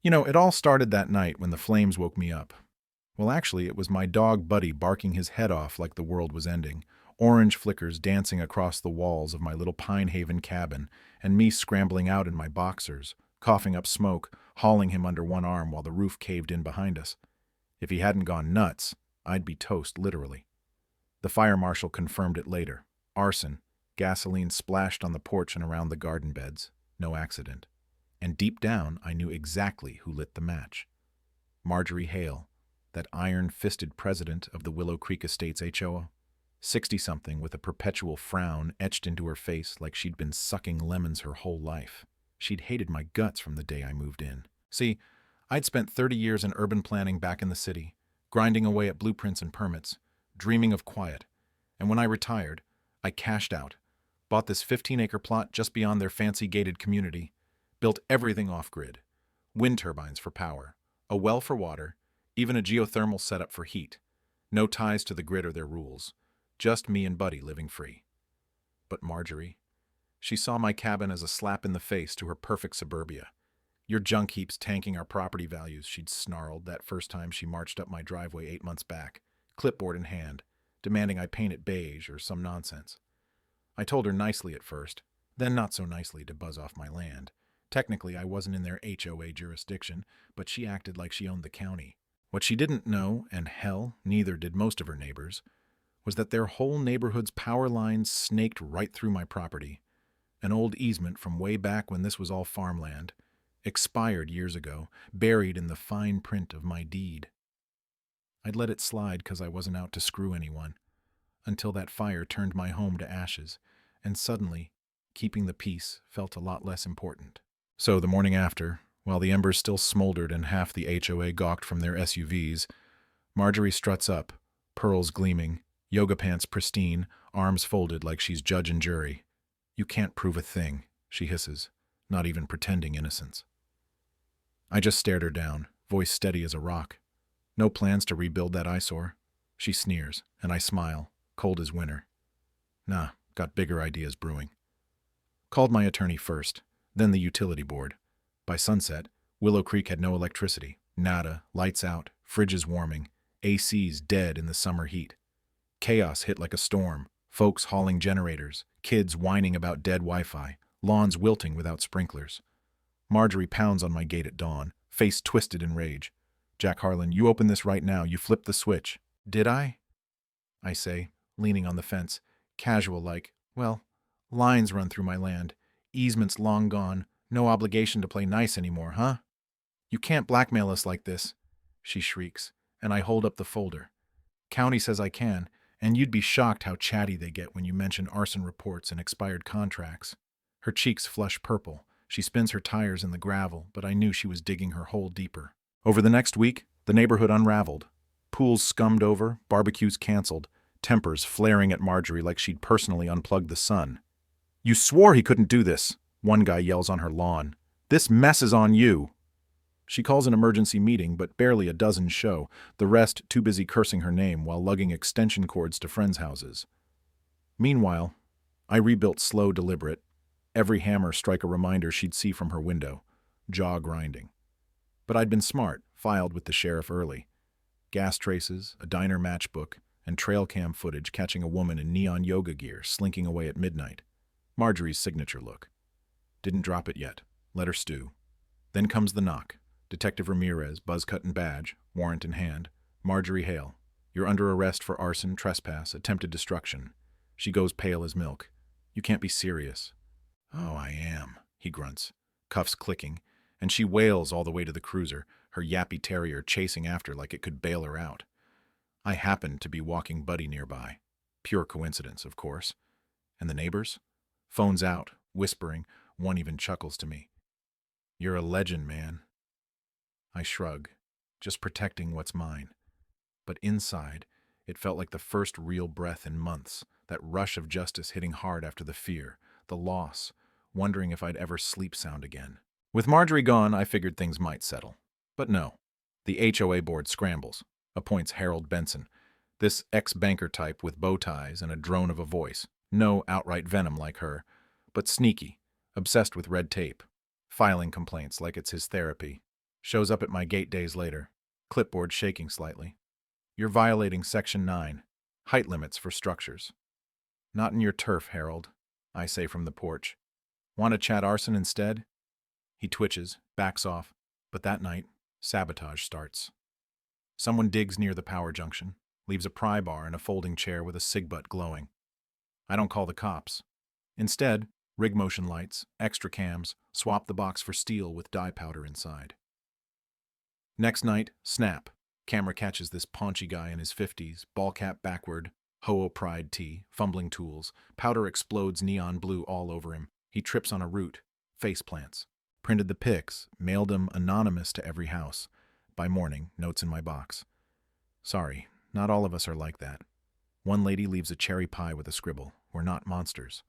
It all started that night when the flames woke me up. Well, actually, it was my dog Buddy barking his head off like the world was ending, orange flickers dancing across the walls of my little Pine Haven cabin, and me scrambling out in my boxers, coughing up smoke, hauling him under one arm while the roof caved in behind us. If he hadn't gone nuts, I'd be toast, literally. The fire marshal confirmed it later. Arson, gasoline splashed on the porch and around the garden beds. No accident. And deep down, I knew exactly who lit the match. Marjorie Hale, that iron-fisted president of the Willow Creek Estates HOA. 60-something with a perpetual frown etched into her face like she'd been sucking lemons her whole life. She'd hated my guts from the day I moved in. See, I'd spent 30 years in urban planning back in the city, grinding away at blueprints and permits, dreaming of quiet. And when I retired, I cashed out, bought this 15-acre plot just beyond their fancy gated community, built everything off-grid. Wind turbines for power, a well for water, even a geothermal setup for heat. No ties to the grid or their rules. Just me and Buddy living free. But Marjorie, she saw my cabin as a slap in the face to her perfect suburbia. Your junk heaps tanking our property values, she'd snarled that first time she marched up my driveway 8 months back, clipboard in hand, demanding I paint it beige or some nonsense. I told her nicely at first, then not so nicely to buzz off my land. Technically, I wasn't in their HOA jurisdiction, but she acted like she owned the county. What she didn't know, and hell, neither did most of her neighbors, was that their whole neighborhood's power lines snaked right through my property. An old easement from way back when this was all farmland, expired years ago, buried in the fine print of my deed. I'd let it slide because I wasn't out to screw anyone, until that fire turned my home to ashes, and suddenly, keeping the peace felt a lot less important. So the morning after, while the embers still smoldered and half the HOA gawked from their SUVs, Marjorie struts up, pearls gleaming, yoga pants pristine, arms folded like she's judge and jury. "You can't prove a thing," she hisses, not even pretending innocence. I just stared her down, voice steady as a rock. "No plans to rebuild that eyesore?" She sneers, and I smile, cold as winter. "Nah, got bigger ideas brewing." Called my attorney first, then the utility board. By sunset, Willow Creek had no electricity, nada, lights out, fridges warming, ACs dead in the summer heat. Chaos hit like a storm, folks hauling generators, kids whining about dead Wi-Fi, lawns wilting without sprinklers. Marjorie pounds on my gate at dawn, face twisted in rage. "Jack Harlan, you open this right now, you flipped the switch." "Did I?" I say, leaning on the fence, casual like, well, lines run through my land, easements long gone, no obligation to play nice anymore, huh? "You can't blackmail us like this," she shrieks, and I hold up the folder. "County says I can, and you'd be shocked how chatty they get when you mention arson reports and expired contracts." Her cheeks flush purple. She spins her tires in the gravel, but I knew she was digging her hole deeper. Over the next week, the neighborhood unraveled. Pools scummed over, barbecues canceled, tempers flaring at Marjorie like she'd personally unplugged the sun. "You swore he couldn't do this," one guy yells on her lawn. "This mess is on you." She calls an emergency meeting, but barely a dozen show, the rest too busy cursing her name while lugging extension cords to friends' houses. Meanwhile, I rebuilt slow, deliberate. Every hammer strike a reminder she'd see from her window, jaw grinding. But I'd been smart, filed with the sheriff early. Gas traces, a diner matchbook, and trail cam footage catching a woman in neon yoga gear slinking away at midnight. Marjorie's signature look. Didn't drop it yet. Let her stew. Then comes the knock. Detective Ramirez, buzz cut and badge, warrant in hand. "Marjorie Hale, you're under arrest for arson, trespass, attempted destruction." She goes pale as milk. "You can't be serious." "Oh, I am," he grunts, cuffs clicking, and she wails all the way to the cruiser, her yappy terrier chasing after like it could bail her out. I happened to be walking Buddy nearby. Pure coincidence, of course. And the neighbors? Phones out, whispering, one even chuckles to me. "You're a legend, man." I shrug, just protecting what's mine. But inside, it felt like the first real breath in months, that rush of justice hitting hard after the fear, the loss, wondering if I'd ever sleep sound again. With Marjorie gone, I figured things might settle. But no. The HOA board scrambles, appoints Harold Benson, this ex-banker type with bow ties and a drone of a voice. No outright venom like her, but sneaky, obsessed with red tape, filing complaints like it's his therapy. Shows up at my gate days later, clipboard shaking slightly. You're violating Section 9, height limits for structures. Not in your turf, Harold, I say from the porch. Want to chat arson instead? He twitches, backs off, but that night, sabotage starts. Someone digs near the power junction, leaves a pry bar and a folding chair with a sig butt glowing. I don't call the cops. Instead, rig motion lights, extra cams, swap the box for steel with dye powder inside. Next night, snap. Camera catches this paunchy guy in his 50s, ball cap backward, HOA pride tee, fumbling tools. Powder explodes neon blue all over him. He trips on a root. Face plants. Printed the pics, mailed them anonymous to every house. By morning, notes in my box. Sorry, not all of us are like that. One lady leaves a cherry pie with a scribble. We're not monsters.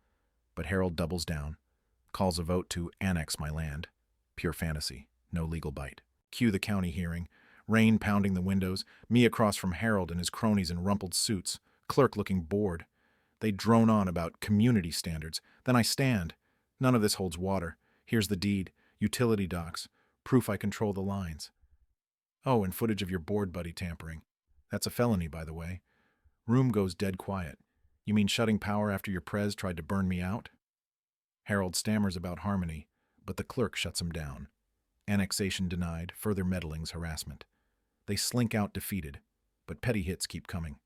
But Harold doubles down. Calls a vote to annex my land. Pure fantasy. No legal bite. Cue the county hearing. Rain pounding the windows. Me across from Harold and his cronies in rumpled suits. Clerk looking bored. They drone on about community standards. Then I stand. None of this holds water. Here's the deed. Utility docs. Proof I control the lines. Oh, and footage of your board buddy tampering. That's a felony, by the way. Room goes dead quiet. You mean shutting power after your prez tried to burn me out? Harold stammers about harmony, but the clerk shuts him down. Annexation denied, further meddling's harassment. They slink out defeated, but petty hits keep coming.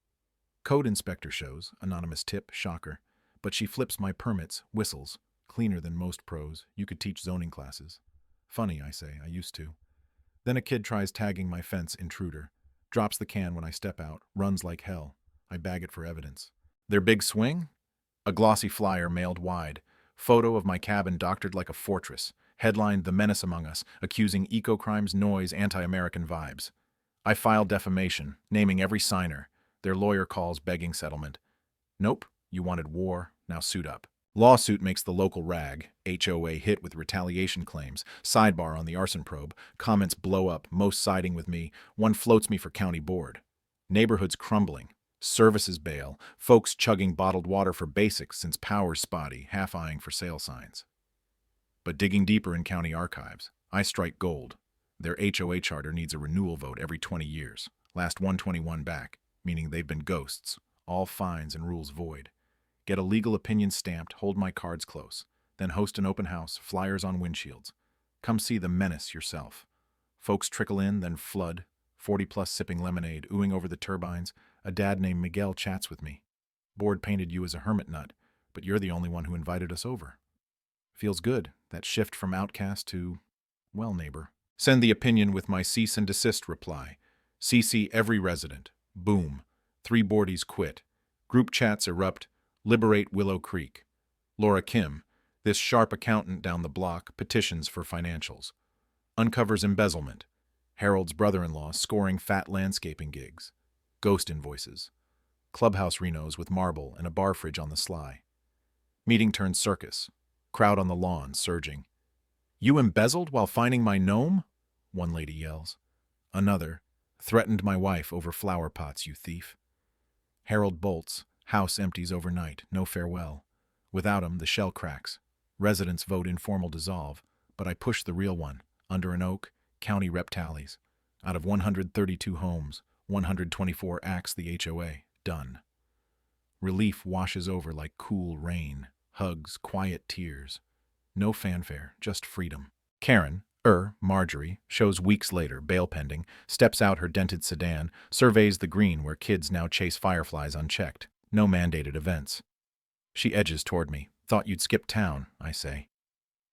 Code inspector shows, anonymous tip, shocker, but she flips my permits, whistles, cleaner than most pros. You could teach zoning classes. Funny, I say, I used to. Then a kid tries tagging my fence intruder, drops the can when I step out, runs like hell. I bag it for evidence. Their big swing? A glossy flyer mailed wide. Photo of my cabin doctored like a fortress. Headlined The Menace Among Us, accusing eco-crimes, noise, anti-American vibes. I file defamation, naming every signer. Their lawyer calls begging settlement. Nope, you wanted war, now suit up. Lawsuit makes the local rag, HOA hit with retaliation claims, sidebar on the arson probe, comments blow up, most siding with me, one floats me for county board. Neighborhoods crumbling, services bail, folks chugging bottled water for basics since power's spotty, half-eyeing for sale signs. But digging deeper in county archives, I strike gold. Their HOA charter needs a renewal vote every 20 years, last 121 back, meaning they've been ghosts, all fines and rules void. Get a legal opinion stamped, hold my cards close, then host an open house, flyers on windshields. Come see the menace yourself. Folks trickle in, then flood, 40-plus sipping lemonade, oohing over the turbines. A dad named Miguel chats with me. Board painted you as a hermit nut, but you're the only one who invited us over. Feels good, that shift from outcast to, well, neighbor. Send the opinion with my cease and desist reply. CC every resident. Boom. 3 boardies quit. Group chats erupt. Liberate Willow Creek. Laura Kim, this sharp accountant down the block, petitions for financials. Uncovers embezzlement. Harold's brother-in-law scoring fat landscaping gigs. Ghost invoices. Clubhouse renos with marble and a bar fridge on the sly. Meeting turns circus. Crowd on the lawn, surging. You embezzled while finding my gnome? One lady yells. Another, threatened my wife over flower pots, you thief. Harold bolts. House empties overnight, no farewell. Without him, the shell cracks. Residents vote informal dissolve, but I push the real one. Under an oak, county rep tallies. Out of 132 homes, 124 axe the HOA. Done. Relief washes over like cool rain. Hugs, quiet tears. No fanfare, just freedom. Karen, Marjorie, shows weeks later, bail pending, steps out her dented sedan, surveys the green where kids now chase fireflies unchecked. No mandated events. She edges toward me. Thought you'd skip town, I say.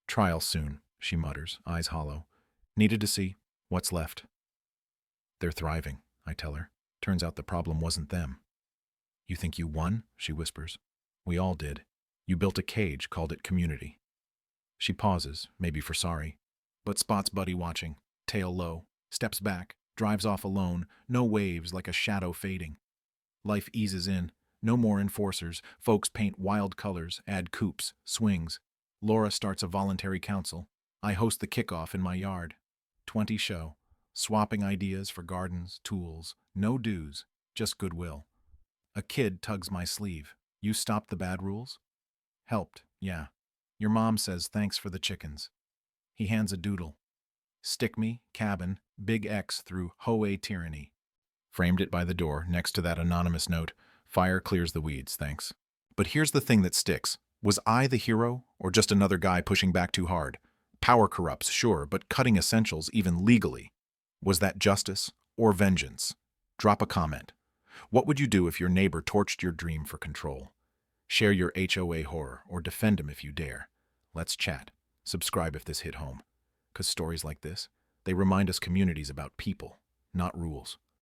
Trial soon, she mutters, eyes hollow. Needed to see what's left. They're thriving, I tell her. Turns out the problem wasn't them. You think you won? She whispers. We all did. You built a cage, called it community. She pauses, maybe for sorry, but spots Buddy watching, tail low, steps back, drives off alone, no waves like a shadow fading. Life eases in. No more enforcers. Folks paint wild colors, add coops, swings. Laura starts a voluntary council. I host the kickoff in my yard. 20 show. Swapping ideas for gardens, tools. No dues, just goodwill. A kid tugs my sleeve. You stopped the bad rules? Helped, yeah. Your mom says thanks for the chickens. He hands a doodle. Stick me, cabin, big X through HOA tyranny. Framed it by the door, next to that anonymous note, fire clears the weeds, thanks. But here's the thing that sticks. Was I the hero, or just another guy pushing back too hard? Power corrupts, sure, but cutting essentials, even legally. Was that justice or vengeance? Drop a comment. What would you do if your neighbor torched your dream for control? Share your HOA horror, or defend him if you dare. Let's chat. Subscribe if this hit home. Because stories like this, they remind us communities about people, not rules.